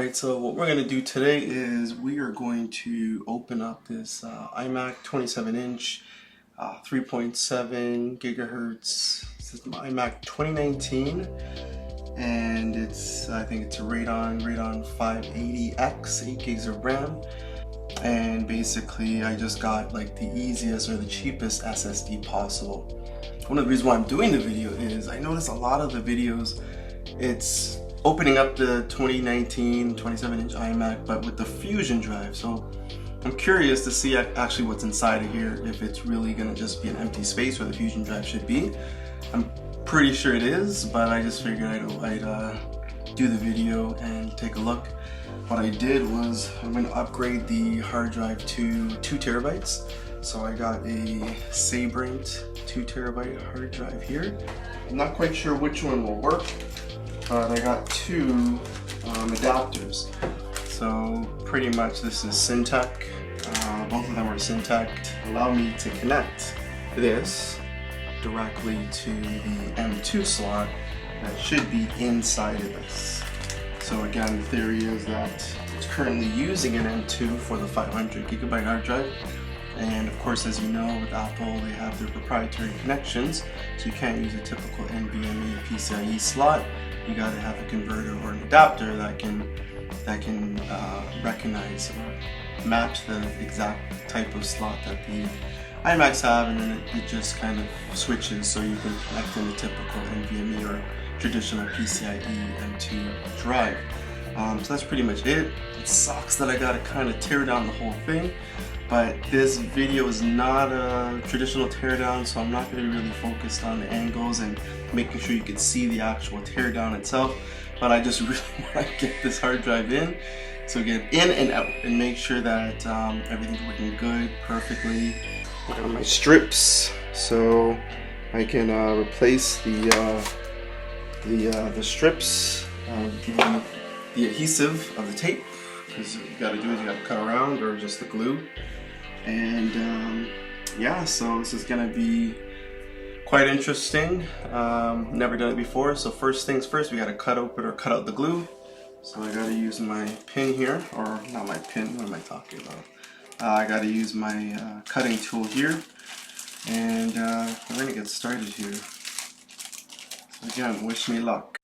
Alright, so what we're going to do today is we are going to open up this iMac 27-inch 3.7 gigahertz system, iMac 2019, and I think it's a Radeon 580X, 8 gigs of RAM, and basically I just got like the easiest or the cheapest SSD possible. One of the reasons why I'm doing the video is I notice a lot of the videos, it's opening up the 2019 27-inch iMac, but with the Fusion drive. So I'm curious to see actually what's inside of here, if it's really gonna just be an empty space where the Fusion drive should be. I'm pretty sure it is, but I just figured I'd do the video and take a look. What I did was I'm going to upgrade the hard drive to 2 terabytes. So I got a Sabrent 2 terabyte hard drive here. I'm not quite sure which one will work, but I got 2 adapters. So pretty much this is Syntec. Both of them are Syntec. Allow me to connect this directly to the M.2 slot that should be inside of this. So again, the theory is that it's currently using an M.2 for the 500 gigabyte hard drive. And of course, as you know, with Apple, they have their proprietary connections, so you can't use a typical NVMe PCIe slot. You got to have a converter or an adapter that can recognize or match the exact type of slot that the iMacs have, and then it just kind of switches so you can connect in the typical NVMe or traditional PCIe M.2 drive. So that's pretty much it. It sucks that I gotta kind of tear down the whole thing, but this video is not a traditional teardown, so I'm not going to be really focused on the angles and making sure you can see the actual teardown itself. But I just really want to get this hard drive in, so get in and out and make sure that everything's working good, perfectly. I got my strips, so I can replace the strips of the adhesive of the tape, because what you got to do is you got to cut around, or just the glue. And yeah, so this is gonna be quite interesting. Never done it before, so first things first, we gotta cut out the glue. So I gotta use my pin here, or not my pin, what am I talking about? I gotta use my cutting tool here, and we're gonna get started here. So again, wish me luck.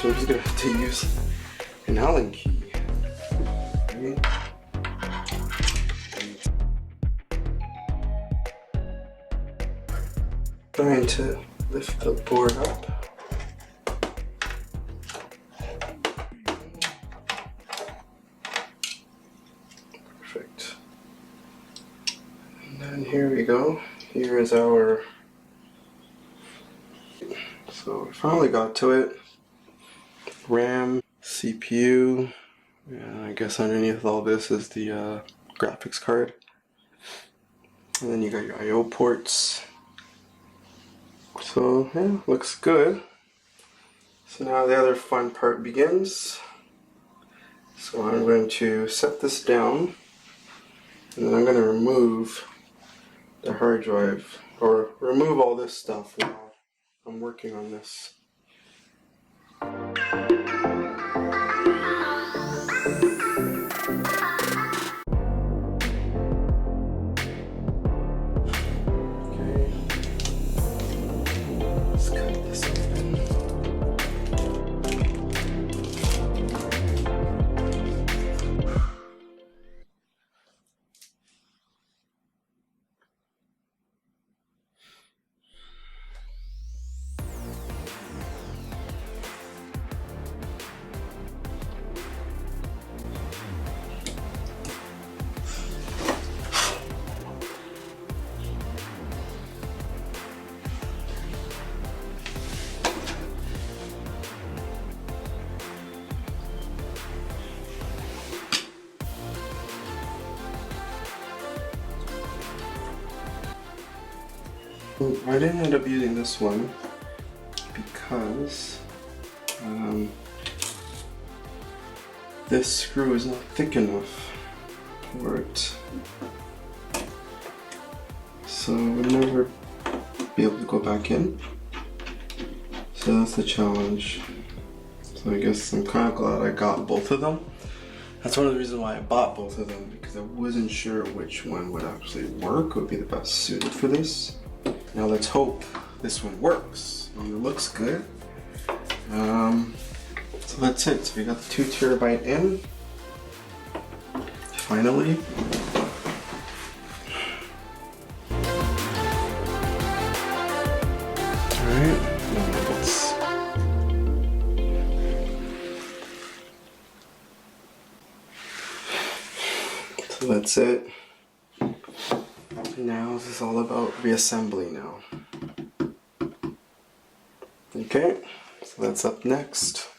so I'm just gonna have to use an Allen key. Okay. Trying to lift the board up. Perfect. And then here we go. Here is our. So we finally got to it. RAM, CPU, and I guess underneath all this is the graphics card. And then you got your I/O ports. So yeah, looks good. So now the other fun part begins. So I'm going to set this down, and then I'm going to remove the hard drive, or remove all this stuff while I'm working on this. I didn't end up using this one because this screw is not thick enough for it, so I would never be able to go back in. So that's the challenge. So I guess I'm kind of glad I got both of them. That's one of the reasons why I bought both of them, because I wasn't sure which one would actually work, would be the best suited for this. Now let's hope this one works. I mean, it looks good. So that's it. So we got the 2 terabyte in. Finally. Alright. So that's it. Now this is all about reassembly now. Okay, so that's up next.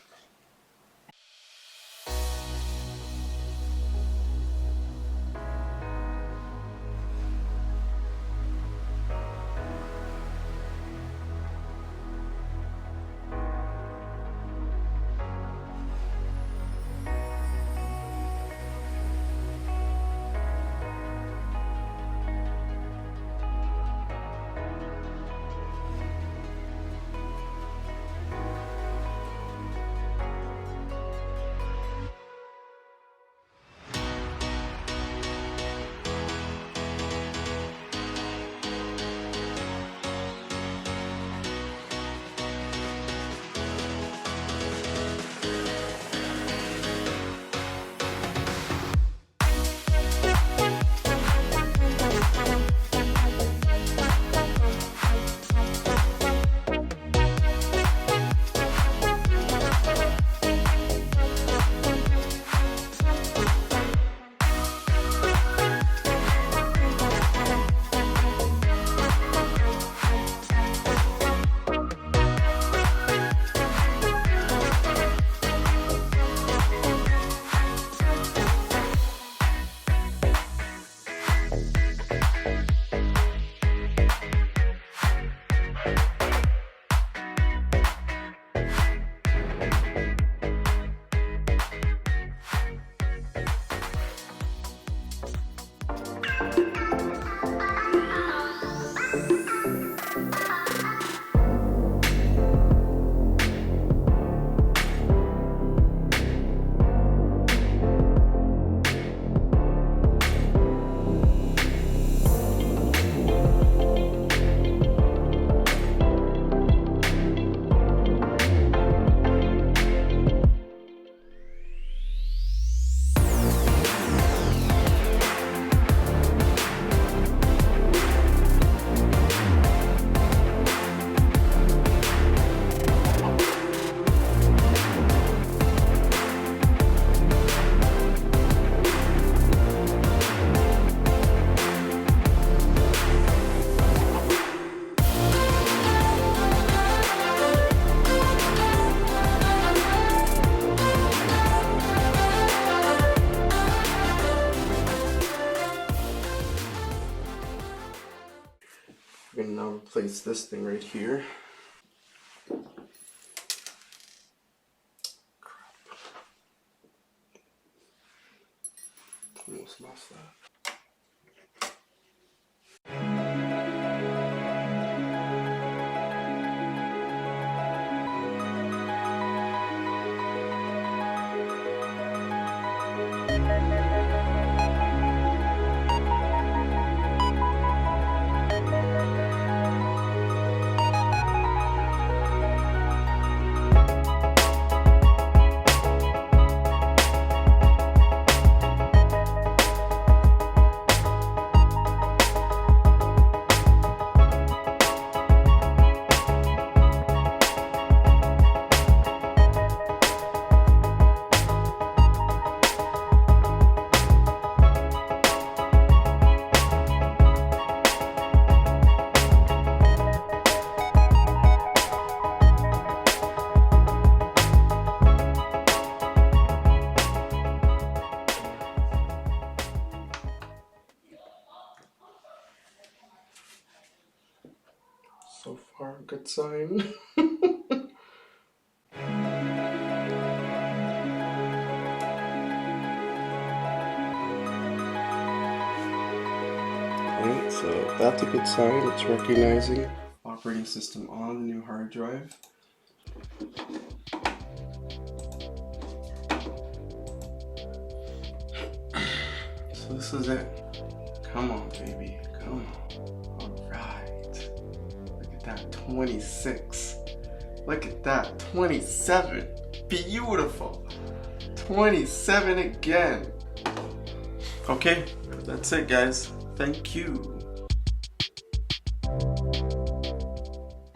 now replace this thing right here. Almost lost that. So far, good sign. Alright, so that's a good sign. It's recognizing operating system on the new hard drive. So this is it. Come on, baby. Come on. Alright. Look at that. 26. Look at that. 27. Beautiful. 27 again. Okay, that's it, guys. Thank you.